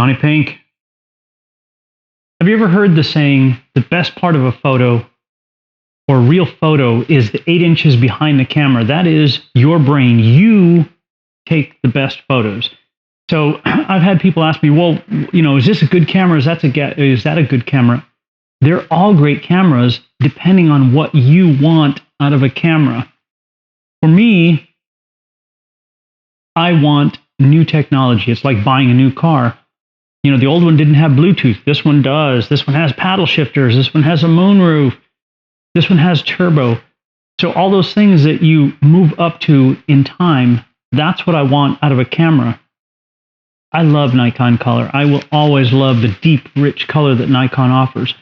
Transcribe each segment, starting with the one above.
JonnyPink. Have you ever heard the saying, the best part of a photo or real photo is the 8 inches behind the camera? That is your brain. You take the best photos. So I've had people ask me, well, is this a good camera? Is that a good camera? They're all great cameras depending on what you want out of a camera. For me, I want new technology. It's like buying a new car. The old one didn't have Bluetooth. This one does. This one has paddle shifters. This one has a moonroof. This one has turbo. So all those things that you move up to in time, that's what I want out of a camera. I love Nikon color. I will always love the deep, rich color that Nikon offers.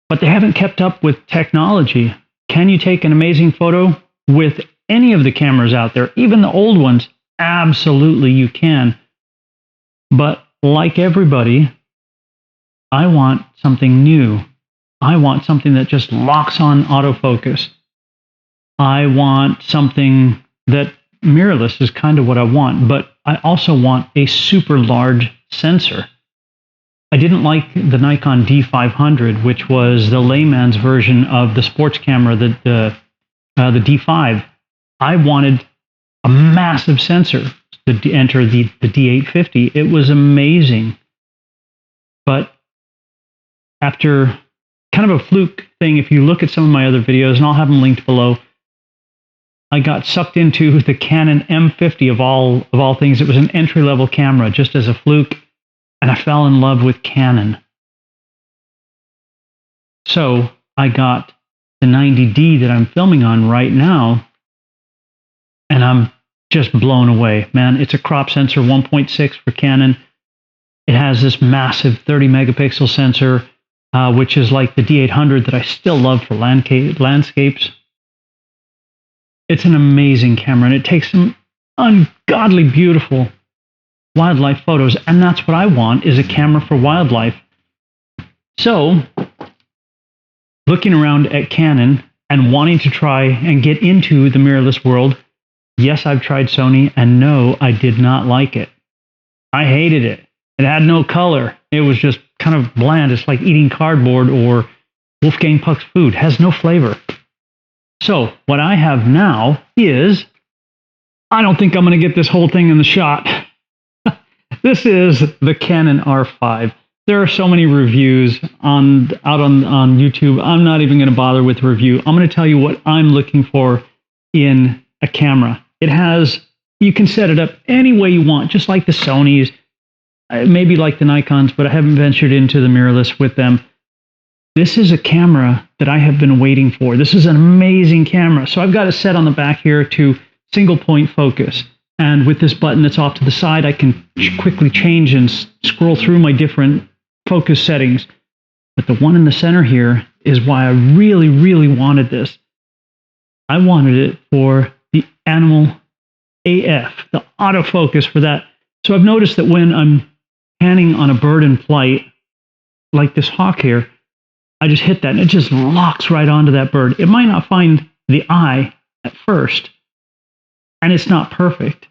But they haven't kept up with technology. Can you take an amazing photo with any of the cameras out there, even the old ones? Absolutely, you can. But like everybody, I want something new. I want something that just locks on autofocus. I want something that mirrorless is kind of what I want, but I also want a super large sensor. I didn't like the Nikon D500, which was the layman's version of the sports camera, the D5. I wanted a massive sensor to enter the D850. It was amazing. But after kind of a fluke thing, if you look at some of my other videos, and I'll have them linked below, I got sucked into the Canon M50 of all things. It was an entry-level camera, just as a fluke, and I fell in love with Canon. So I got the 90D that I'm filming on right now, and I'm just blown away, man. It's a crop sensor, 1.6 for Canon. It has this massive 30 megapixel sensor, which is like the D800 that I still love for landscapes. It's an amazing camera, and it takes some ungodly beautiful wildlife photos, and that's what I want, is a camera for wildlife. So, looking around at Canon and wanting to try and get into the mirrorless world, yes, I've tried Sony, and no, I did not like it. I hated it. It had no color. It was just kind of bland. It's like eating cardboard or Wolfgang Puck's food. It has no flavor. So what I have now is, I don't think I'm going to get this whole thing in the shot. This is the Canon R5. There are so many reviews out on YouTube. I'm not even going to bother with review. I'm going to tell you what I'm looking for in a camera. It has, you can set it up any way you want, just like the Sonys, maybe like the Nikons, but I haven't ventured into the mirrorless with them. This is a camera that I have been waiting for. This is an amazing camera. So I've got it set on the back here to single point focus. And with this button that's off to the side, I can quickly change and scroll through my different focus settings. But the one in the center here is why I really, really wanted this. I wanted it for the animal AF, the autofocus for that. So I've noticed that when I'm panning on a bird in flight, like this hawk here, I just hit that and it just locks right onto that bird. It might not find the eye at first, and it's not perfect,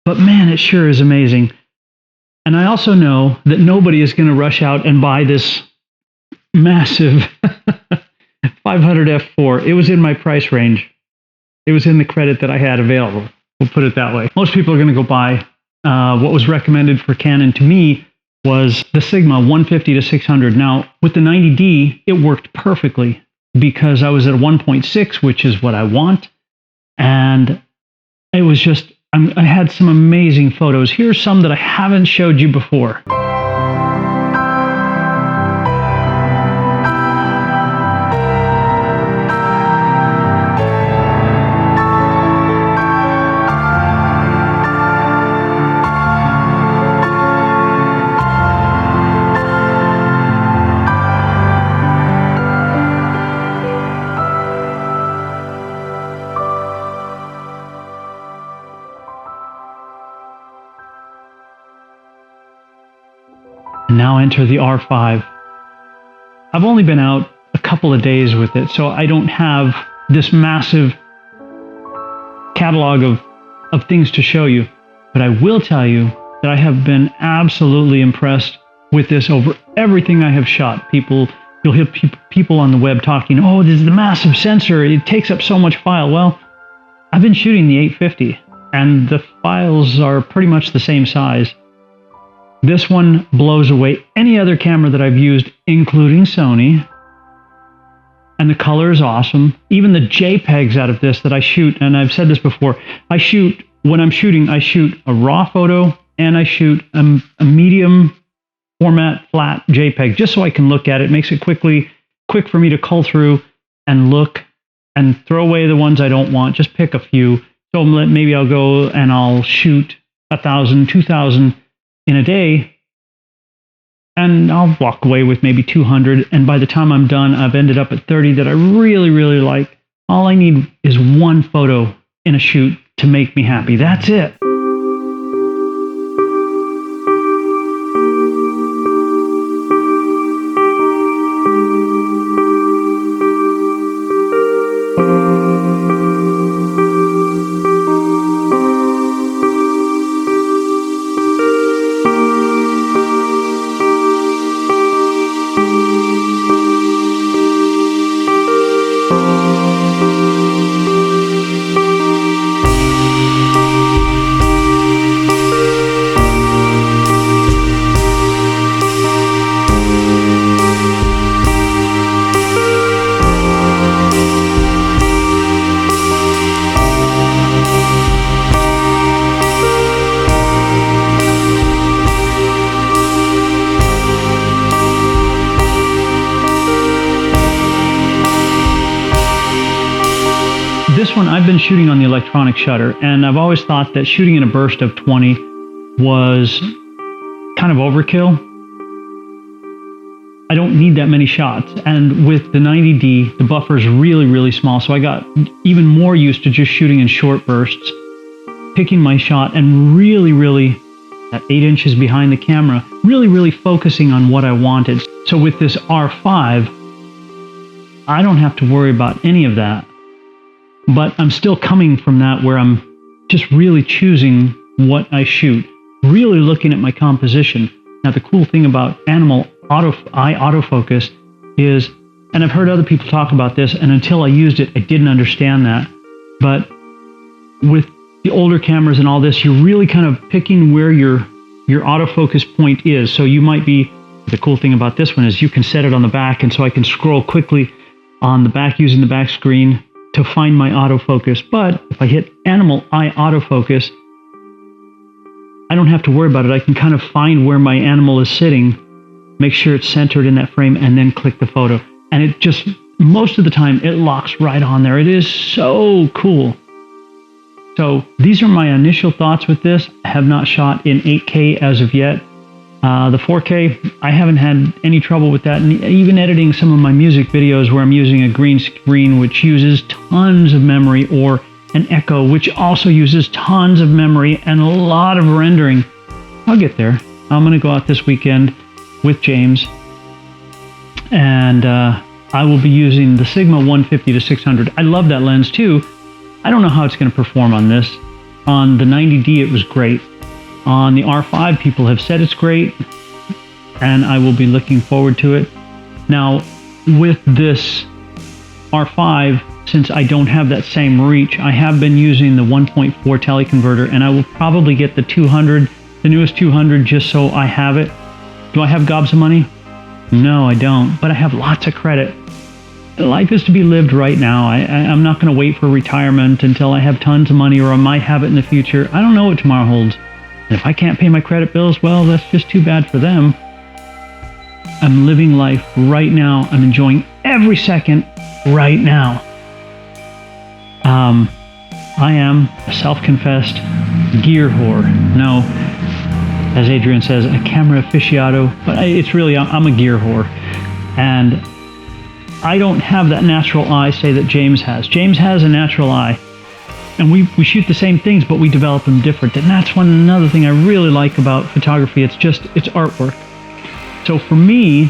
but man, it sure is amazing. And I also know that nobody is going to rush out and buy this massive 500 f4. It was in my price range. It was in the credit that I had available. We'll put it that way. Most people are going to go buy what was recommended for Canon to me was the Sigma 150 to 600. Now, with the 90D, it worked perfectly because I was at a 1.6, which is what I want. And it was just, I had some amazing photos. Here's some that I haven't showed you before. And now enter the R5. I've only been out a couple of days with it, so I don't have this massive catalog of things to show you. But I will tell you that I have been absolutely impressed with this over everything I have shot. You'll hear people on the web talking, oh, this is the massive sensor, it takes up so much file. Well, I've been shooting the 850, and the files are pretty much the same size. This one blows away any other camera that I've used, including Sony. And the color is awesome. Even the JPEGs out of this that I shoot, and I've said this before, when I'm shooting, I shoot a raw photo and I shoot a medium format flat JPEG, just so I can look at it. It makes it quick for me to cull through and look and throw away the ones I don't want. Just pick a few. So maybe I'll go and I'll shoot 1,000, 2,000 in a day, and I'll walk away with maybe 200. And by the time I'm done, I've ended up at 30 that I really, really like. All I need is one photo in a shoot to make me happy. That's it. This one I've been shooting on the electronic shutter, and I've always thought that shooting in a burst of 20 was kind of overkill. I don't need that many shots, and with the 90D, the buffer is really, really small, so I got even more used to just shooting in short bursts, picking my shot, and really, really, at 8 inches behind the camera, really, really focusing on what I wanted. So with this R5, I don't have to worry about any of that. But I'm still coming from that where I'm just really choosing what I shoot, really looking at my composition. Now, the cool thing about eye autofocus is, and I've heard other people talk about this, and until I used it, I didn't understand that. But with the older cameras and all this, you're really kind of picking where your autofocus point is. So you might be, the cool thing about this one is you can set it on the back, and so I can scroll quickly on the back using the back screen to find my autofocus. But if I hit animal eye autofocus, I don't have to worry about it. I can kind of find where my animal is sitting, make sure it's centered in that frame, and then click the photo. And it just, most of the time, it locks right on there. It is so cool. So these are my initial thoughts with this. I have not shot in 8K as of yet. The 4K, I haven't had any trouble with that. And even editing some of my music videos where I'm using a green screen, which uses tons of memory, or an Echo, which also uses tons of memory and a lot of rendering. I'll get there. I'm going to go out this weekend with James, and I will be using the Sigma 150 to 600. I love that lens too. I don't know how it's going to perform on this. On the 90D, it was great. On the R5, people have said it's great, and I will be looking forward to it. Now, with this R5, since I don't have that same reach, I have been using the 1.4 teleconverter, and I will probably get the 200, the newest 200, just so I have it. Do I have gobs of money? No, I don't, but I have lots of credit. Life is to be lived right now. I'm not going to wait for retirement until I have tons of money, or I might have it in the future. I don't know what tomorrow holds. And if I can't pay my credit bills, well, that's just too bad for them. I'm living life right now. I'm enjoying every second right now. I am a self-confessed gear whore. No, as Adrian says, a camera aficionado, but it's really, I'm a gear whore. And I don't have that natural eye, say, that James has. James has a natural eye. And we shoot the same things, but we develop them different. And that's another thing I really like about photography. It's artwork. So for me,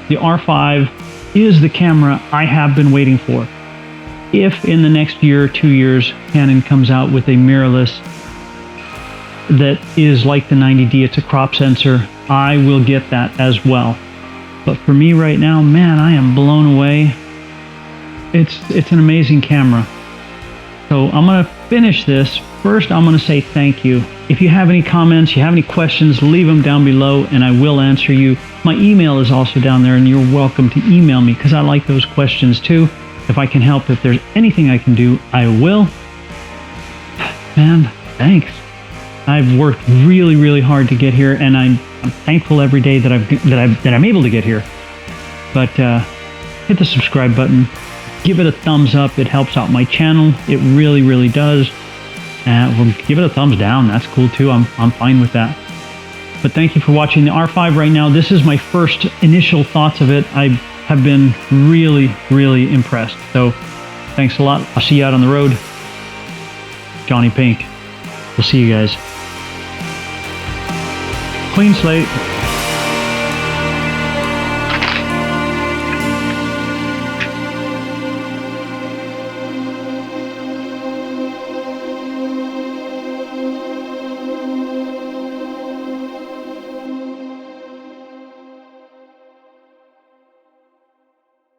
the R5 is the camera I have been waiting for. If in the next year or 2 years, Canon comes out with a mirrorless that is like the 90D. It's a crop sensor. I will get that as well. But for me right now, man, I am blown away. It's an amazing camera. So I'm going to finish this. First, I'm going to say thank you. If you have any comments, you have any questions, leave them down below and I will answer you. My email is also down there and you're welcome to email me because I like those questions too. If I can help, if there's anything I can do, I will. Man, thanks. I've worked really, really hard to get here, and I'm thankful every day that I'm able to get here. But hit the subscribe button, give it a thumbs up. It helps out my channel. It really, really does. Well, give it a thumbs down. That's cool too. I'm fine with that. But thank you for watching the R5 right now. This is my first initial thoughts of it. I have been really, really impressed. So thanks a lot. I'll see you out on the road. JonnyPink. We'll see you guys. Clean slate.